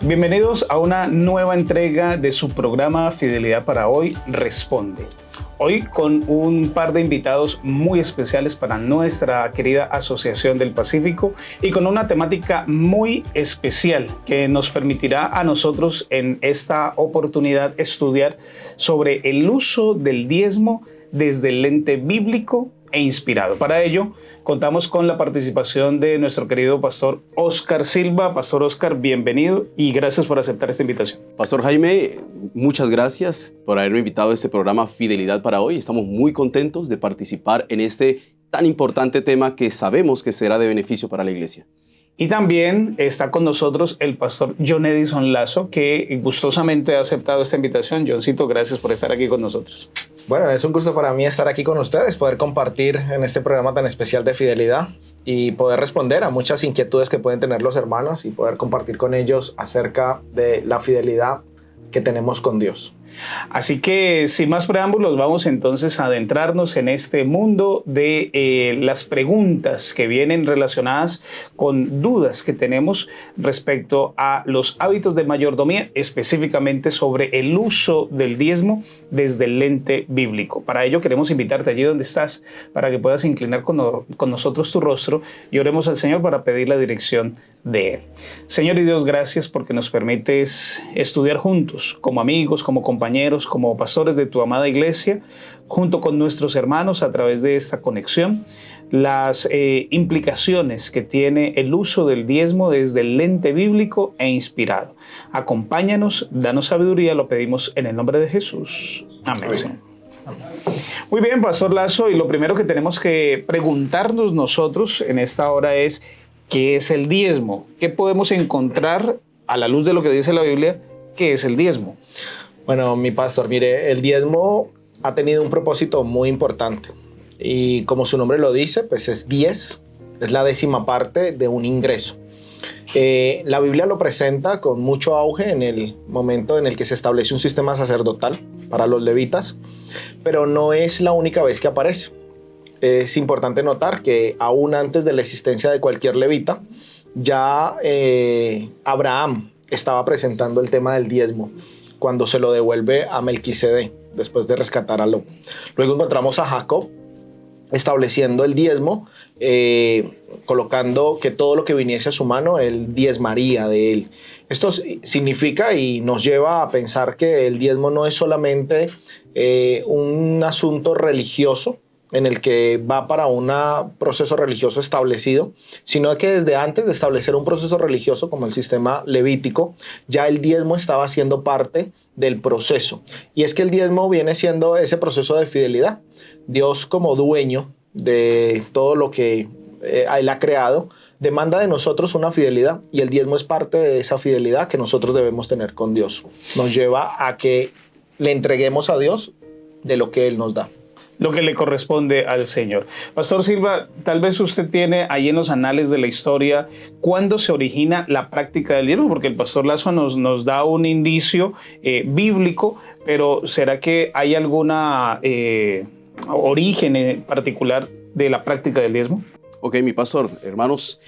Bienvenidos a una nueva entrega de su programa Fidelidad para Hoy Responde. Hoy con un par de invitados muy especiales para nuestra querida Asociación del Pacífico y con una temática muy especial que nos permitirá a nosotros en esta oportunidad estudiar sobre el uso del diezmo desde el lente bíblico e inspirado. Para ello, contamos con la participación de nuestro querido pastor Oscar Silva. Pastor Oscar, bienvenido y gracias por aceptar esta invitación. Pastor Jaime, muchas gracias por haberme invitado a este programa Fidelidad para Hoy. Estamos muy contentos de participar en este tan importante tema que sabemos que será de beneficio para la iglesia. Y también está con nosotros el pastor John Edison Lazo, que gustosamente ha aceptado esta invitación. Johncito, gracias por estar aquí con nosotros. Bueno, es un gusto para mí estar aquí con ustedes, poder compartir en este programa tan especial de fidelidad y poder responder a muchas inquietudes que pueden tener los hermanos y poder compartir con ellos acerca de la fidelidad que tenemos con Dios. Así que sin más preámbulos vamos entonces a adentrarnos en este mundo de las preguntas que vienen relacionadas con dudas que tenemos respecto a los hábitos de mayordomía, específicamente sobre el uso del diezmo desde el lente bíblico. Para ello queremos invitarte allí donde estás para que puedas inclinar con nosotros tu rostro y oremos al Señor para pedir la dirección de Él. Señor y Dios, gracias porque nos permites estudiar juntos como amigos, como compañeros, como pastores de tu amada iglesia, junto con nuestros hermanos a través de esta conexión, las implicaciones que tiene el uso del diezmo desde el lente bíblico e inspirado. Acompáñanos, danos sabiduría, lo pedimos en el nombre de Jesús. Amén. Muy bien, Pastor Lazo, y lo primero que tenemos que preguntarnos nosotros en esta hora es ¿qué es el diezmo? ¿Qué podemos encontrar a la luz de lo que dice la Biblia? ¿Qué es el diezmo? Bueno, mi pastor, mire, el diezmo ha tenido un propósito muy importante y como su nombre lo dice, pues es 10, es la 10ª parte de un ingreso. La Biblia lo presenta con mucho auge en el momento en el que se establece un sistema sacerdotal para los levitas, pero no es la única vez que aparece. Es importante notar que aún antes de la existencia de cualquier levita, ya Abraham estaba presentando el tema del diezmo cuando se lo devuelve a Melquisedec después de rescatar a Lot. Luego encontramos a Jacob estableciendo el diezmo, colocando que todo lo que viniese a su mano, él diezmaría de él. Esto significa y nos lleva a pensar que el diezmo no es solamente un asunto religioso, en el que va para un proceso religioso establecido, sino que desde antes de establecer un proceso religioso como el sistema levítico, ya el diezmo estaba siendo parte del proceso. Y es que el diezmo viene siendo ese proceso de fidelidad. Dios, como dueño de todo lo que Él ha creado, demanda de nosotros una fidelidad, y el diezmo es parte de esa fidelidad que nosotros debemos tener con Dios. Nos lleva a que le entreguemos a Dios de lo que Él nos da. Lo que le corresponde al Señor. Pastor Silva, tal vez usted tiene ahí en los anales de la historia cuándo se origina la práctica del diezmo, porque el pastor Lazo nos da un indicio bíblico, pero ¿será que hay alguna origen particular de la práctica del diezmo? Ok, mi pastor, hermanos,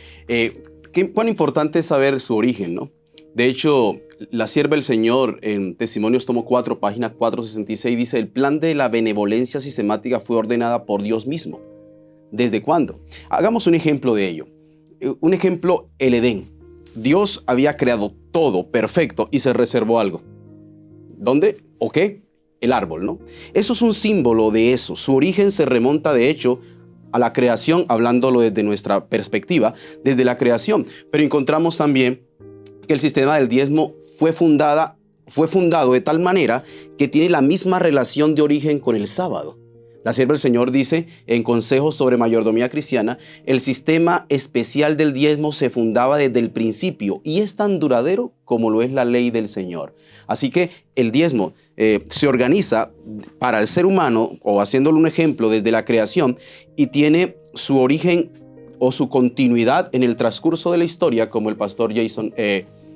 cuán importante es saber su origen, ¿no? De hecho, la sierva del Señor en Testimonios tomo 4, página 466 dice: el plan de la benevolencia sistemática fue ordenada por Dios mismo. ¿Desde cuándo? Hagamos un ejemplo de ello. Un ejemplo, el Edén. Dios había creado todo perfecto y se reservó algo. ¿Dónde? ¿O qué? El árbol, ¿no? Eso es un símbolo de eso. Su origen se remonta, de hecho, a la creación, hablándolo desde nuestra perspectiva, desde la creación. Pero encontramos también que el sistema del diezmo fue fundado de tal manera que tiene la misma relación de origen con el sábado. La sierva del Señor dice en Consejos sobre Mayordomía Cristiana: el sistema especial del diezmo se fundaba desde el principio y es tan duradero como lo es la ley del Señor. Así que el diezmo se organiza para el ser humano, o haciéndolo un ejemplo, desde la creación, y tiene su origen o su continuidad en el transcurso de la historia, como el pastor Jason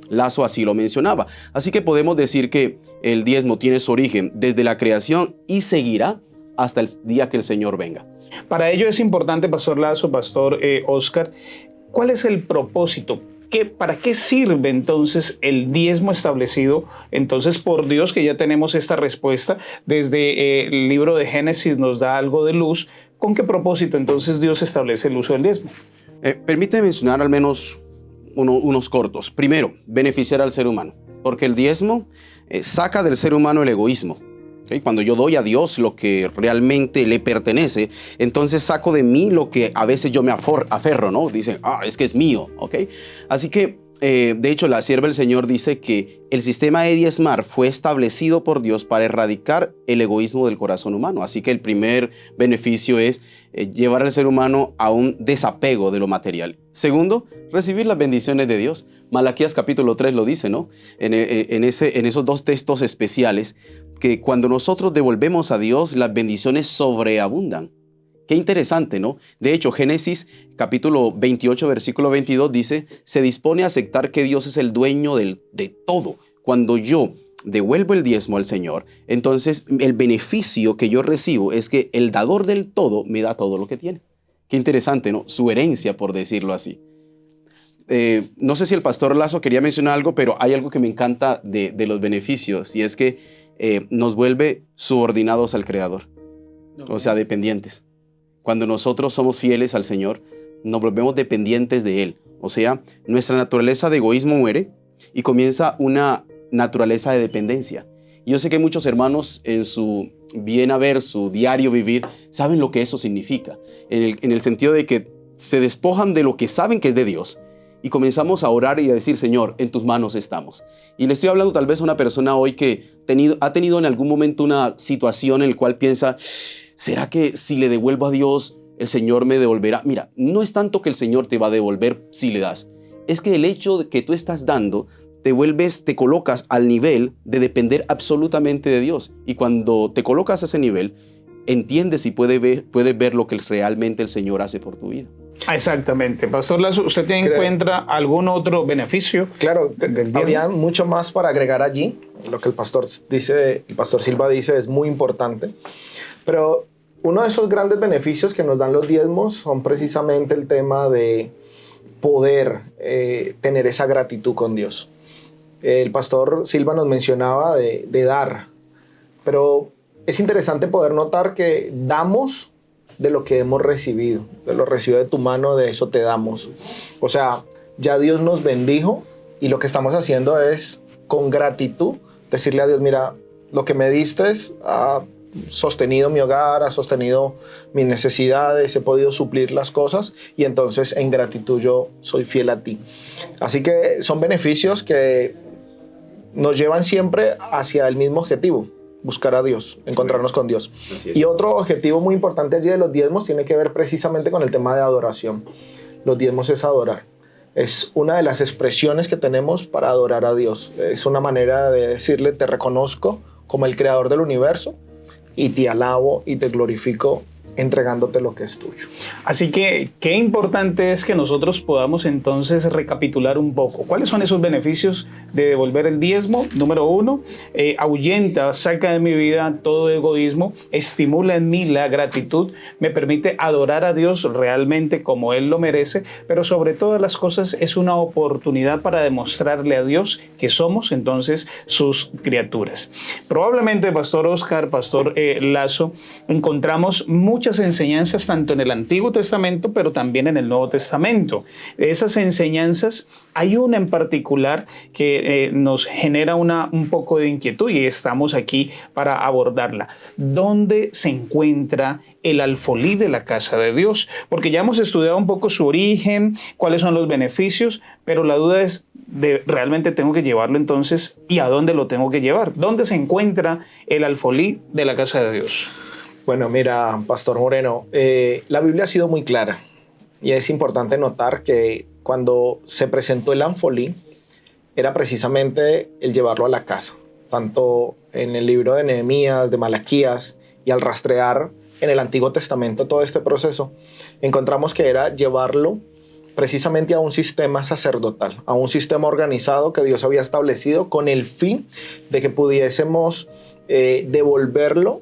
Lazo así lo mencionaba. Así que podemos decir que el diezmo tiene su origen desde la creación y seguirá hasta el día que el Señor venga. Para ello es importante, Pastor Lazo, Pastor Oscar, ¿cuál es el propósito? ¿Para qué sirve entonces el diezmo establecido entonces por Dios? Que ya tenemos esta respuesta. Desde el libro de Génesis nos da algo de luz. ¿Con qué propósito entonces Dios establece el uso del diezmo? Permíteme mencionar al menos unos cortos. Primero, beneficiar al ser humano, porque el diezmo saca del ser humano el egoísmo. ¿Okay? Cuando yo doy a Dios lo que realmente le pertenece, entonces saco de mí lo que a veces yo me aferro, ¿no? Dicen, es que es mío, ¿ok? Así que, de hecho, la sierva del Señor dice que el sistema de diezmar fue establecido por Dios para erradicar el egoísmo del corazón humano. Así que el primer beneficio es llevar al ser humano a un desapego de lo material. Segundo, recibir las bendiciones de Dios. Malaquías capítulo 3 lo dice, ¿no? En esos dos textos especiales, que cuando nosotros devolvemos a Dios, las bendiciones sobreabundan. Qué interesante, ¿no? De hecho, Génesis capítulo 28, versículo 22 dice, se dispone a aceptar que Dios es el dueño de todo. Cuando yo devuelvo el diezmo al Señor, entonces el beneficio que yo recibo es que el dador del todo me da todo lo que tiene. Qué interesante, ¿no? Su herencia, por decirlo así. No sé si el pastor Lazo quería mencionar algo, pero hay algo que me encanta de los beneficios, y es que nos vuelve subordinados al Creador, o sea, dependientes. Cuando nosotros somos fieles al Señor, nos volvemos dependientes de Él. O sea, nuestra naturaleza de egoísmo muere y comienza una naturaleza de dependencia. Y yo sé que muchos hermanos en su bien haber, su diario vivir, saben lo que eso significa. En el sentido de que se despojan de lo que saben que es de Dios y comenzamos a orar y a decir, Señor, en tus manos estamos. Y le estoy hablando tal vez a una persona hoy que ha tenido en algún momento una situación en la cual piensa, ¿será que si le devuelvo a Dios, el Señor me devolverá? Mira, no es tanto que el Señor te va a devolver si le das. Es que el hecho de que tú estás dando, te colocas al nivel de depender absolutamente de Dios. Y cuando te colocas a ese nivel, entiendes y puedes ver lo que realmente el Señor hace por tu vida. Exactamente. Pastor Lazo, ¿usted encuentra algún otro beneficio? Claro, del diezmo? habría mucho más para agregar allí. Lo que el pastor Silva dice es muy importante. Pero uno de esos grandes beneficios que nos dan los diezmos son precisamente el tema de poder tener esa gratitud con Dios. El pastor Silva nos mencionaba de dar, pero es interesante poder notar que damos de lo que hemos recibido, de lo recibido de tu mano, de eso te damos. O sea, ya Dios nos bendijo y lo que estamos haciendo es con gratitud decirle a Dios, mira, lo que me diste ha sostenido mi hogar, ha sostenido mis necesidades, he podido suplir las cosas y entonces en gratitud yo soy fiel a ti. Así que son beneficios que nos llevan siempre hacia el mismo objetivo, buscar a Dios, encontrarnos con Dios. Y otro objetivo muy importante allí de los diezmos tiene que ver precisamente con el tema de adoración. Los diezmos es adorar. Es una de las expresiones que tenemos para adorar a Dios. Es una manera de decirle, te reconozco como el creador del universo y te alabo y te glorifico entregándote lo que es tuyo. Así que qué importante es que nosotros podamos entonces recapitular un poco. ¿Cuáles son esos beneficios de devolver el diezmo? Número 1, ahuyenta, saca de mi vida todo egoísmo, estimula en mí la gratitud, me permite adorar a Dios realmente como Él lo merece, pero sobre todas las cosas es una oportunidad para demostrarle a Dios que somos entonces sus criaturas. Probablemente, Pastor Oscar, Pastor Lazo, encontramos muchas enseñanzas tanto en el Antiguo Testamento, pero también en el Nuevo Testamento. De esas enseñanzas, hay una en particular que nos genera un poco de inquietud y estamos aquí para abordarla. ¿Dónde se encuentra el alfolí de la casa de Dios? Porque ya hemos estudiado un poco su origen, cuáles son los beneficios, pero la duda es, ¿realmente tengo que llevarlo entonces? ¿Y a dónde lo tengo que llevar? ¿Dónde se encuentra el alfolí de la casa de Dios? Bueno, mira, Pastor Moreno, la Biblia ha sido muy clara y es importante notar que cuando se presentó el alfolí era precisamente el llevarlo a la casa, tanto en el libro de Nehemías, de Malaquías, y al rastrear en el Antiguo Testamento todo este proceso, encontramos que era llevarlo precisamente a un sistema sacerdotal, a un sistema organizado que Dios había establecido con el fin de que pudiésemos devolverlo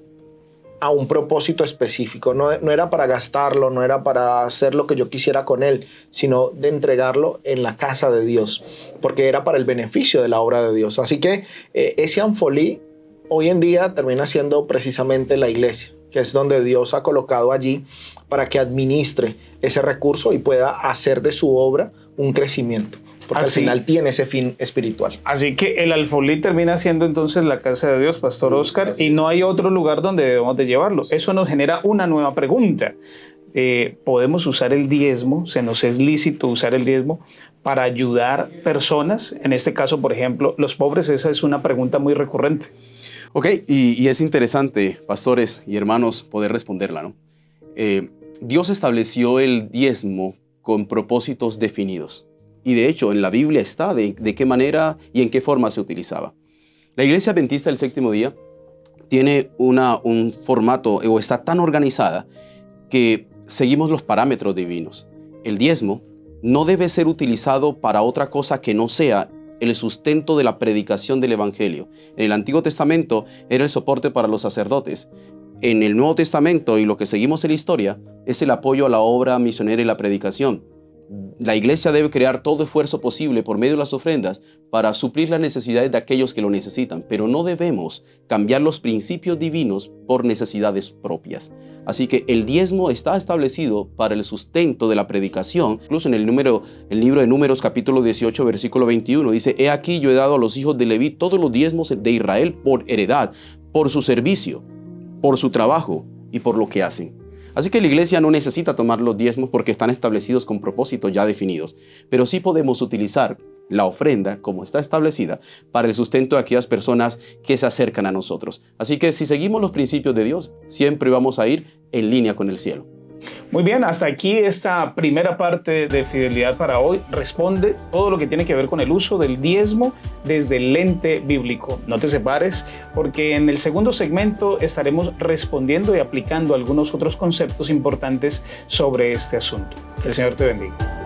a un propósito específico. No era para gastarlo, no era para hacer lo que yo quisiera con él, sino de entregarlo en la casa de Dios, porque era para el beneficio de la obra de Dios. Así que ese alfolí hoy en día termina siendo precisamente la iglesia, que es donde Dios ha colocado allí para que administre ese recurso y pueda hacer de su obra un crecimiento. Porque al final tiene ese fin espiritual. Así que el alfolí termina siendo entonces la casa de Dios, Pastor Oscar, y no hay otro lugar donde debemos de llevarlo. Eso nos genera una nueva pregunta. ¿Podemos usar el diezmo? ¿Se nos es lícito usar el diezmo para ayudar personas? En este caso, por ejemplo, los pobres. Esa es una pregunta muy recurrente. Ok, y es interesante, pastores y hermanos, poder responderla, ¿no? Dios estableció el diezmo con propósitos definidos. Y de hecho, en la Biblia está de qué manera y en qué forma se utilizaba. La Iglesia Adventista del Séptimo Día tiene un formato, o está tan organizada, que seguimos los parámetros divinos. El diezmo no debe ser utilizado para otra cosa que no sea el sustento de la predicación del Evangelio. En el Antiguo Testamento era el soporte para los sacerdotes. En el Nuevo Testamento, y lo que seguimos en la historia, es el apoyo a la obra misionera y la predicación. La iglesia debe crear todo esfuerzo posible por medio de las ofrendas para suplir las necesidades de aquellos que lo necesitan, pero no debemos cambiar los principios divinos por necesidades propias. Así que el diezmo está establecido para el sustento de la predicación. Incluso en el libro de Números, capítulo 18, versículo 21, dice: «He aquí yo he dado a los hijos de Leví todos los diezmos de Israel por heredad, por su servicio, por su trabajo y por lo que hacen». Así que la iglesia no necesita tomar los diezmos porque están establecidos con propósitos ya definidos, pero sí podemos utilizar la ofrenda, como está establecida, para el sustento de aquellas personas que se acercan a nosotros. Así que si seguimos los principios de Dios, siempre vamos a ir en línea con el cielo. Muy bien, hasta aquí esta primera parte de Fidelidad para hoy. Responde todo lo que tiene que ver con el uso del diezmo desde el lente bíblico. No te separes, porque en el segundo segmento estaremos respondiendo y aplicando algunos otros conceptos importantes sobre este asunto. El Señor te bendiga.